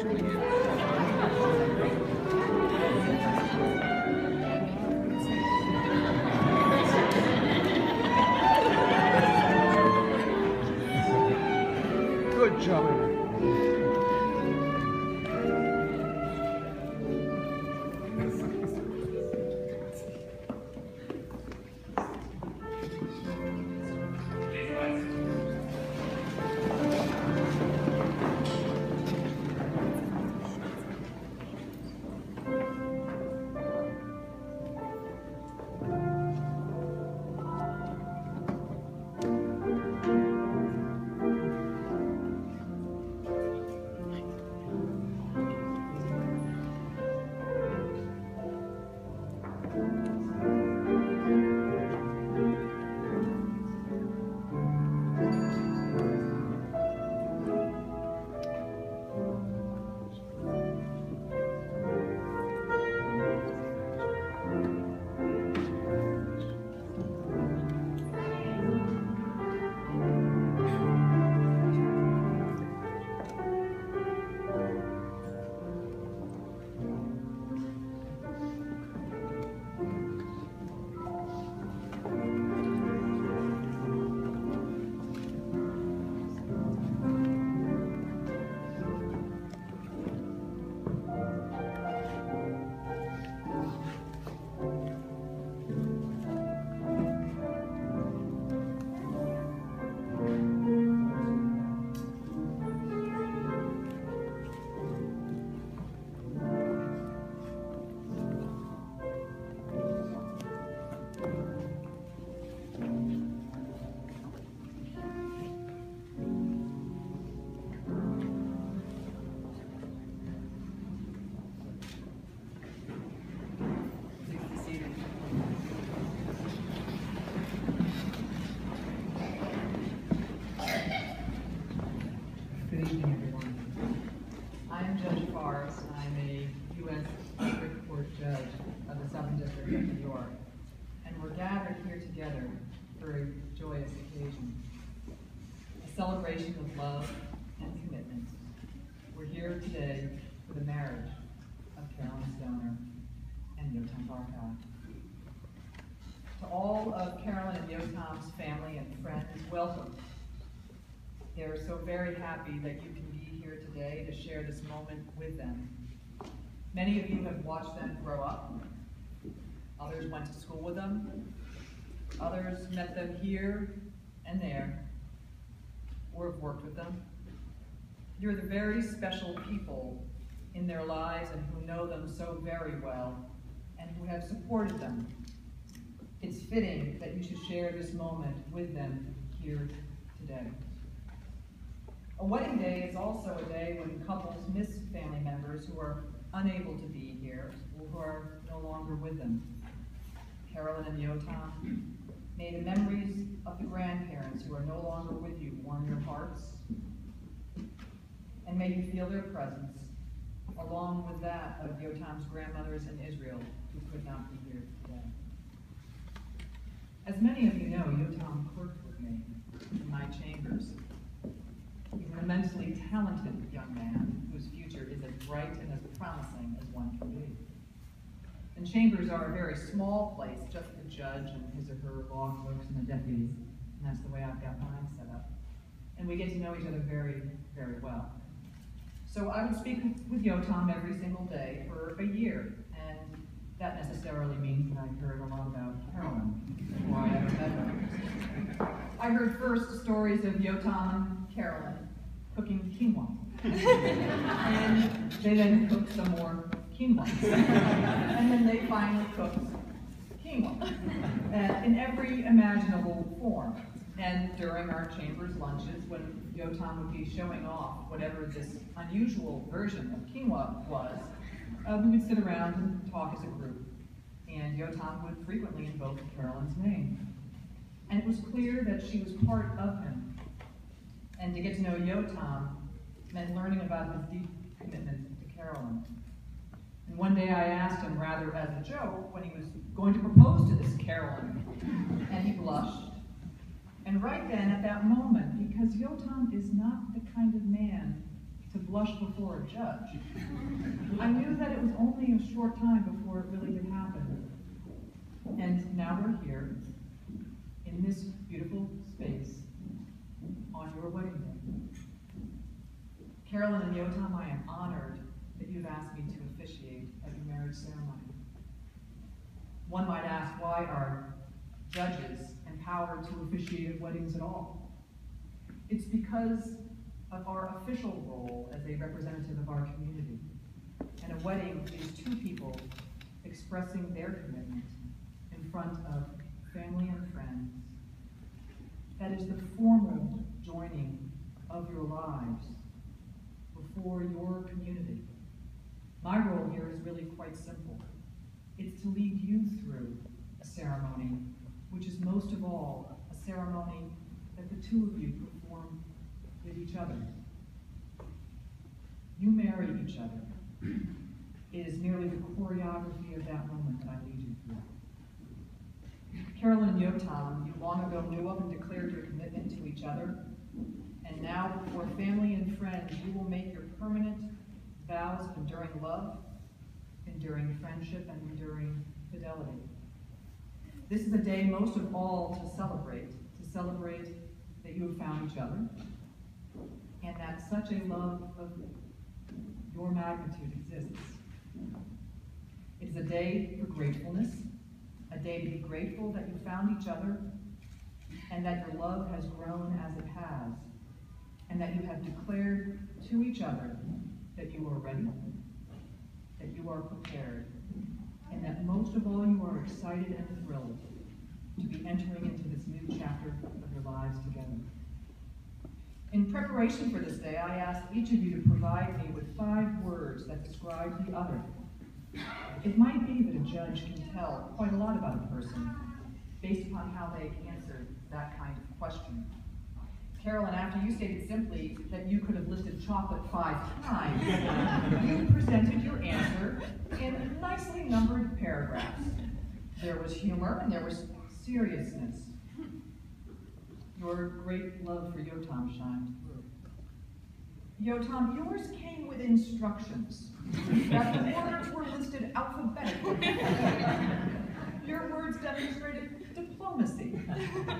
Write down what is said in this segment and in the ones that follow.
Good job. Together for a joyous occasion, a celebration of love and commitment. We're here today for the marriage of Carolyn Stoner and Yotam Barkov. To all of Carolyn and Yotam's family and friends, welcome. They're so very happy that you can be here today to share this moment with them. Many of you have watched them grow up. Others went to school with them. Others met them here and there, or have worked with them. You're the very special people in their lives and who know them so very well and who have supported them. It's fitting that you should share this moment with them here today. A wedding day is also a day when couples miss family members who are unable to be here or who are no longer with them. Carolyn and Yotam, may the memories of the grandparents who are no longer with you warm your hearts, and may you feel their presence, along with that of Yotam's grandmothers in Israel who could not be here today. As many of you know, Yotam worked with me in my chambers. He's an immensely talented young man whose future is as bright and as promising as one can be. And chambers are a very small place, just the judge and his or her law clerks and the deputies, and that's the way I've got mine set up. And we get to know each other very, very well. So I would speak with Yotam every single day for a year, and that necessarily means that I heard a lot about Carolyn before I ever met her. I heard first stories of Yotam and Carolyn cooking quinoa, and they then cooked some more quinoa. And then they finally cooked quinoa in every imaginable form. And during our chambers lunches, when Yotam would be showing off whatever this unusual version of quinoa was, we would sit around and talk as a group. And Yotam would frequently invoke Carolyn's name. And it was clear that she was part of him. And to get to know Yotam meant learning about his deep commitment to Carolyn. And one day I asked him, rather as a joke, when he was going to propose to this Carolyn, and he blushed. And right then, at that moment, because Yotam is not the kind of man to blush blush before a judge. I knew that it was only a short time before it really did happen. And now we're here, in this beautiful space, on your wedding day. Carolyn and Yotam, I am honored that you've asked me to officiate at your marriage ceremony. One might ask, why are judges empowered to officiate at weddings at all? It's because of our official role as a representative of our community. And a wedding is two people expressing their commitment in front of family and friends. That is the formal joining of your lives before your community. My role here is really quite simple. It's to lead you through a ceremony, which is most of all a ceremony that the two of you perform with each other. You marry each other. It is merely the choreography of that moment that I lead you through. Carolyn and Yotam, you long ago knew of and declared your commitment to each other. And now, before family and friends, you will make your permanent vows of enduring love, enduring friendship, and enduring fidelity. This is a day most of all to celebrate that you have found each other, and that such a love of your magnitude exists. It is a day for gratefulness, a day to be grateful that you found each other, and that your love has grown as it has, and that you have declared to each other that you are ready, that you are prepared, and that most of all you are excited and thrilled to be entering into this new chapter of your lives together. In preparation for this day, I asked each of you to provide me with 5 words that describe the other. It might be that a judge can tell quite a lot about a person based upon how they answered that kind of question. Carolyn, after you stated simply that you could have listed chocolate 5 times, you presented your answer in nicely numbered paragraphs. There was humor and there was seriousness. Your great love for Yotam shined through. Yotam, yours came with instructions that the words were listed alphabetically. Your words demonstrated diplomacy,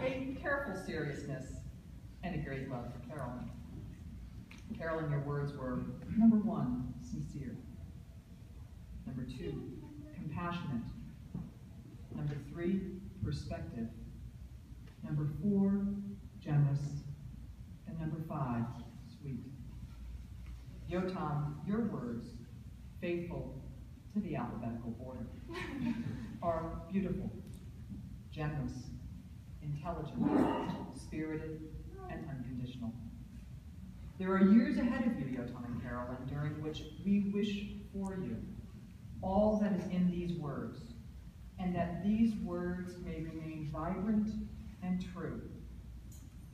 a careful seriousness, and a great love for Carolyn. Carolyn, your words were, number 1, sincere. Number 2, compassionate. Number 3, perspective. Number 4, generous. And number 5, sweet. Yotam, your words, faithful to the alphabetical order, are beautiful, generous, intelligent, spirited, and unconditional. There are years ahead of you, Yotam and Carolyn, during which we wish for you all that is in these words, and that these words may remain vibrant and true.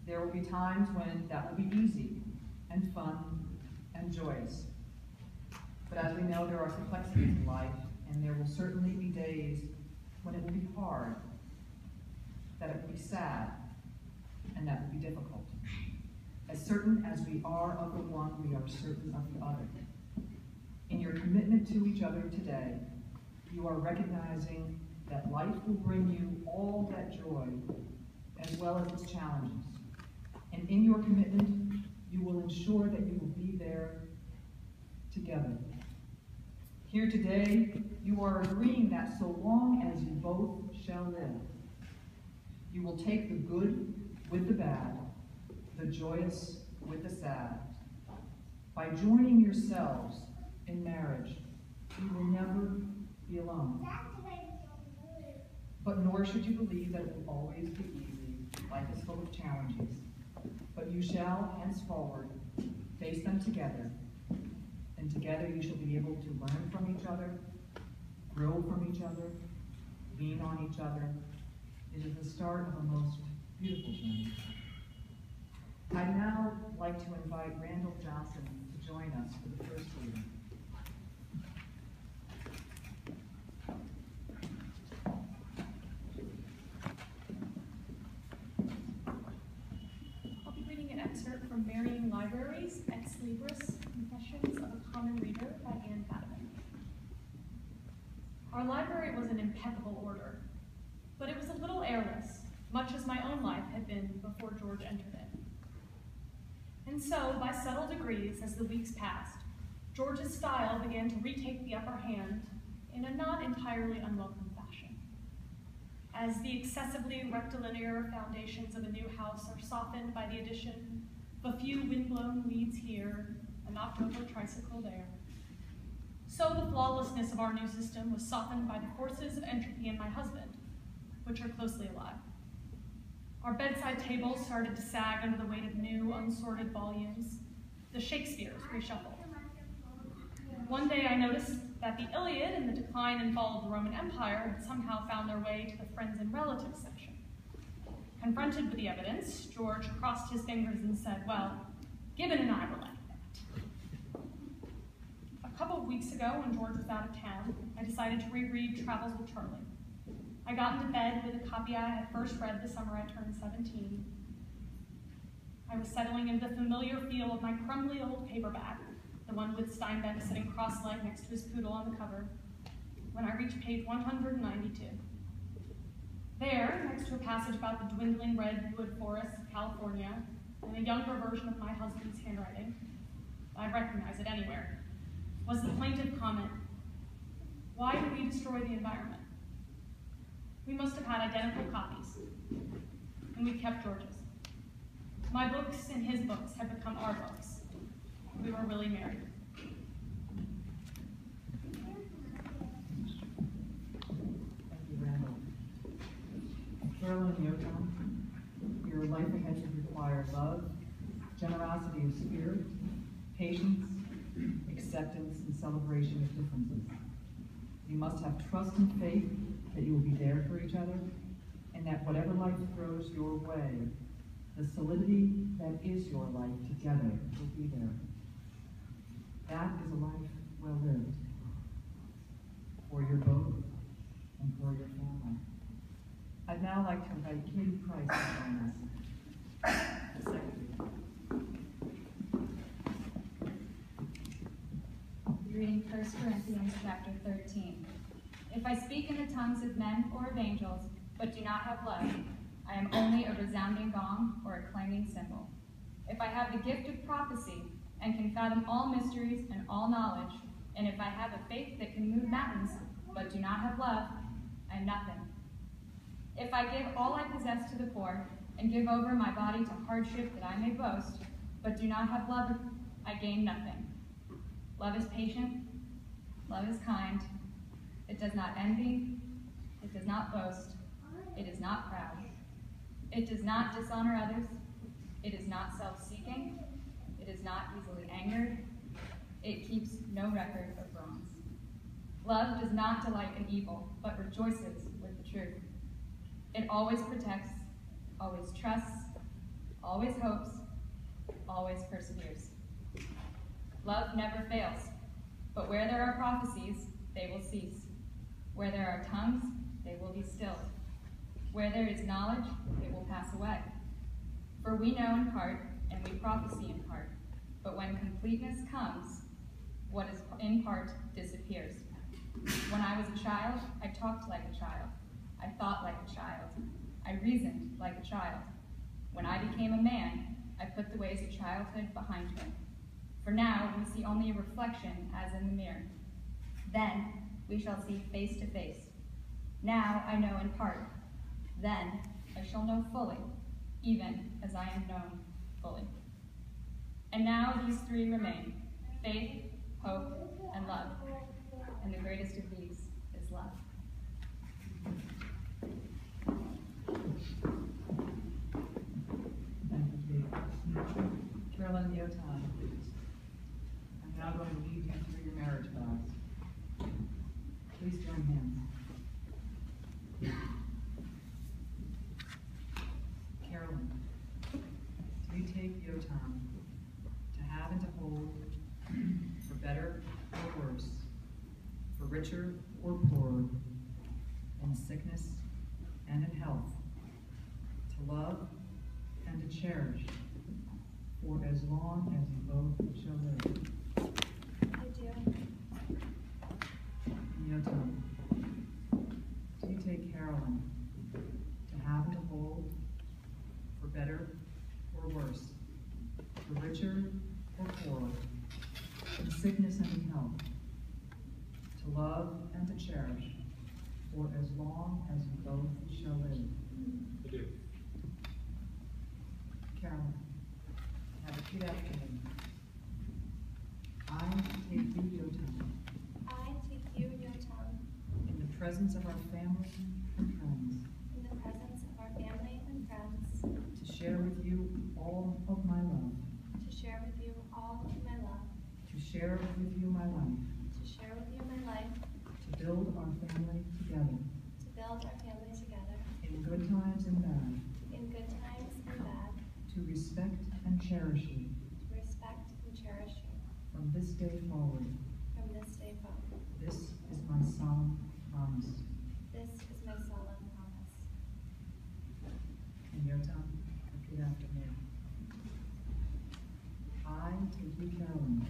There will be times when that will be easy and fun and joyous. But as we know, there are complexities in life, and there will certainly be days when it will be hard, that it will be sad, and that will be difficult. As certain as we are of the one, we are certain of the other. In your commitment to each other today, you are recognizing that life will bring you all that joy, as well as its challenges. And in your commitment, you will ensure that you will be there together. Here today, you are agreeing that so long as you both shall live, you will take the good with the bad, the joyous with the sad. By joining yourselves in marriage, you will never be alone. But nor should you believe that it will always be easy. Life is full of challenges. But you shall henceforward face them together, and together you shall be able to learn from each other, grow from each other, lean on each other. It is the start of a most beautiful journey. I'd now like to invite Randall Johnson to join us for the first reading. I'll be reading an excerpt from Marrying Libraries, Ex Libris Confession Our library was in impeccable order, but it was a little airless, much as my own life had been before George entered it. And so, by subtle degrees, as the weeks passed, George's style began to retake the upper hand in a not entirely unwelcome fashion. As the excessively rectilinear foundations of a new house are softened by the addition of a few windblown weeds here, a knocked-over tricycle there, so the flawlessness of our new system was softened by the forces of entropy in my husband, which are closely allied. Our bedside tables started to sag under the weight of new, unsorted volumes. The Shakespeares reshuffled. One day I noticed that the Iliad and the Decline and Fall of the Roman Empire had somehow found their way to the Friends and Relatives section. Confronted with the evidence, George crossed his fingers and said, well, Gibbon and I were like that. A couple of weeks ago, when George was out of town, I decided to reread Travels with Charlie. I got into bed with a copy I had first read the summer I turned 17. I was settling into the familiar feel of my crumbly old paperback, the one with Steinbeck sitting cross-legged next to his poodle on the cover, when I reached page 192. There, next to a passage about the dwindling redwood forests of California and a younger version of my husband's handwriting, I'd recognize it anywhere, was the plaintive comment, why do we destroy the environment? We must have had identical copies, and we kept George's. My books and his books had become our books. We were really married. Thank you, Randall. Carolyn and Yotam, your life ahead should require love, generosity of spirit, patience, acceptance, and celebration of differences. You must have trust and faith that you will be there for each other, and that whatever life throws your way, the solidity that is your life together will be there. That is a life well lived, for your both and for your family. I'd now like to invite Katie Price to join us. Reading 1 Corinthians chapter 13. If I speak in the tongues of men or of angels, but do not have love, I am only a resounding gong or a clanging cymbal. If I have the gift of prophecy and can fathom all mysteries and all knowledge, and if I have a faith that can move mountains, but do not have love, I am nothing. If I give all I possess to the poor and give over my body to hardship that I may boast, but do not have love, I gain nothing. Love is patient, love is kind, it does not envy, it does not boast, it is not proud, it does not dishonor others, it is not self-seeking, it is not easily angered, it keeps no record of wrongs. Love does not delight in evil, but rejoices with the truth. It always protects, always trusts, always hopes, always perseveres. Love never fails, but where there are prophecies, they will cease. Where there are tongues, they will be stilled. Where there is knowledge, it will pass away. For we know in part, and we prophesy in part. But when completeness comes, what is in part disappears. When I was a child, I talked like a child. I thought like a child. I reasoned like a child. When I became a man, I put the ways of childhood behind me. For now, we see only a reflection as in the mirror. Then we shall see face to face. Now I know in part. Then I shall know fully, even as I am known fully. And now these three remain, faith, hope, and love. And the greatest of these is love. Thank you, Kate. Carolyn and Yotam, I'm now going to lead you through your marriage vows. Please join hands. Carolyn, do you take Yotam to have and to hold, for better or worse, for richer or poorer, in sickness and in health, to love and to cherish, for as long as you both shall live? I do. Yotam, sickness and in health, to love and to cherish, for as long as you both shall live. I do. Carolyn, now repeat after me. I take you, Yotam, I take you, Yotam, in the presence of our family and friends, in the presence of our family and friends, to share with you all of my love, to share with you all of my love, to share with you my life, to share with you my life, to build our family together, to build our family together, in good times and bad, in good times and bad, to respect and cherish you, to respect and cherish you, from this day forward. from this day forward. This is my solemn promise. This is my solemn promise. And Yotam, repeat after me. I take you, Carolyn,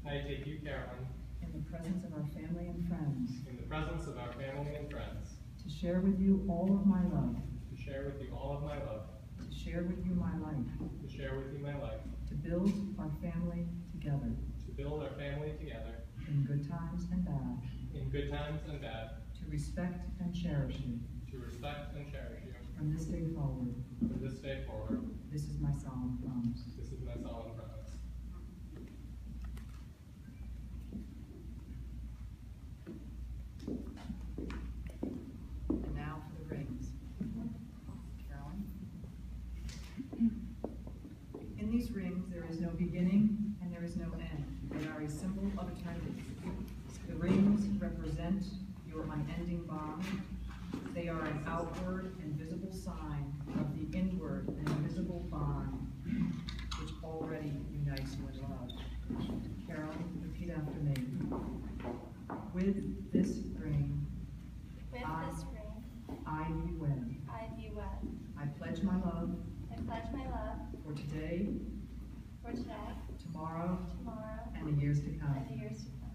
I take you, Carolyn, in the presence of our family and friends, in the presence of our family and friends, to share with you all of my love, to share with you all of my love, to share with you my life, to share with you my life, to build our family together, to build our family together, in good times and bad, in good times and bad, to respect and cherish you, to respect and cherish you, from this day forward. from this day forward. This is my solemn promise. This is my solemn promise. And now for the rings. Carolyn? In these rings, there is no beginning and there is no end. They are a symbol of eternity. The rings represent your unending bond. They are an outward and visible sign of the inward and invisible bond which already unites you in love. Carolyn, repeat after me. With this ring, With this ring, I be wed. I be wed. I pledge my love I pledge my love for today, for today, tomorrow, tomorrow, and the years to come. and the years to come.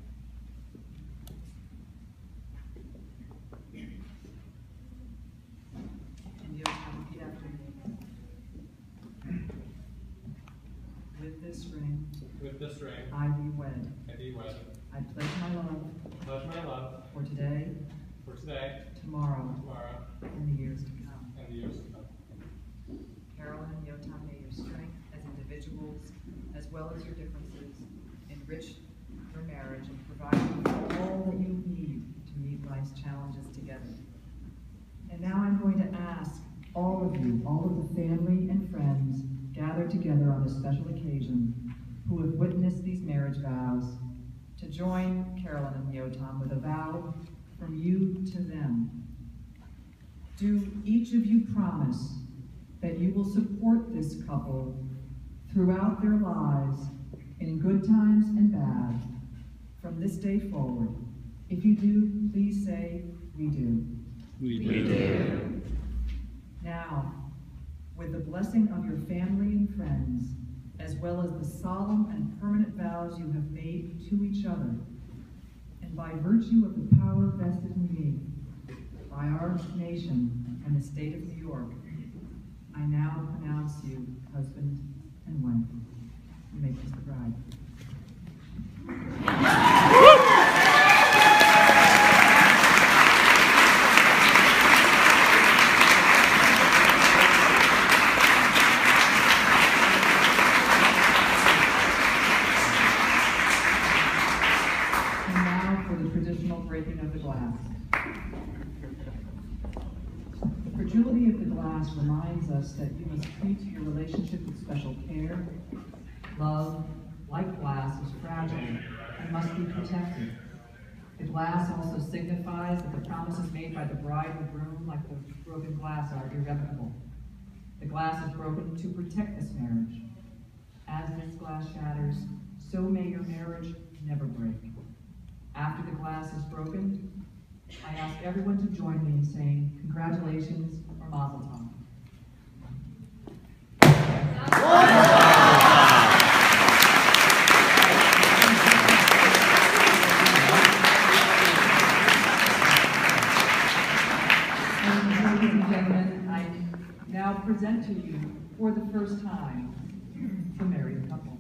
And you'll repeat after me. With this ring, With this ring, I be wed. I be wed. I pledge my love Pledge my love for today, for today, tomorrow, tomorrow, and the years to come. and the years to come. Carolyn and Yotam, may your strength as individuals, as well as your differences, enrich your marriage and provide you with all that you need to meet life's challenges together. And now I'm going to ask all of you, all of the family and friends gathered together on this special occasion, who have witnessed these marriage vows, to join Carolyn and Yotam with a vow from you to them. Do each of you promise that you will support this couple throughout their lives, in good times and bad, from this day forward? If you do, please say, we do. We do. Now, with the blessing of your family and friends, as well as the solemn and permanent vows you have made to each other, and by virtue of the power vested in me by our nation and the state of New York, I now pronounce you husband and wife. You may kiss the bride. And now for the traditional breaking of the glass. The fragility of the glass reminds us that you must treat your relationship with special care. Love, like glass, is fragile and must be protected. The glass also signifies that the promises made by the bride and groom, like the broken glass, are irrevocable. The glass is broken to protect this marriage. As this glass shatters, so may your marriage never break. After the glass is broken, I ask everyone to join me in saying congratulations or mazel tov. And ladies and gentlemen, I now present to you for the first time the married couple.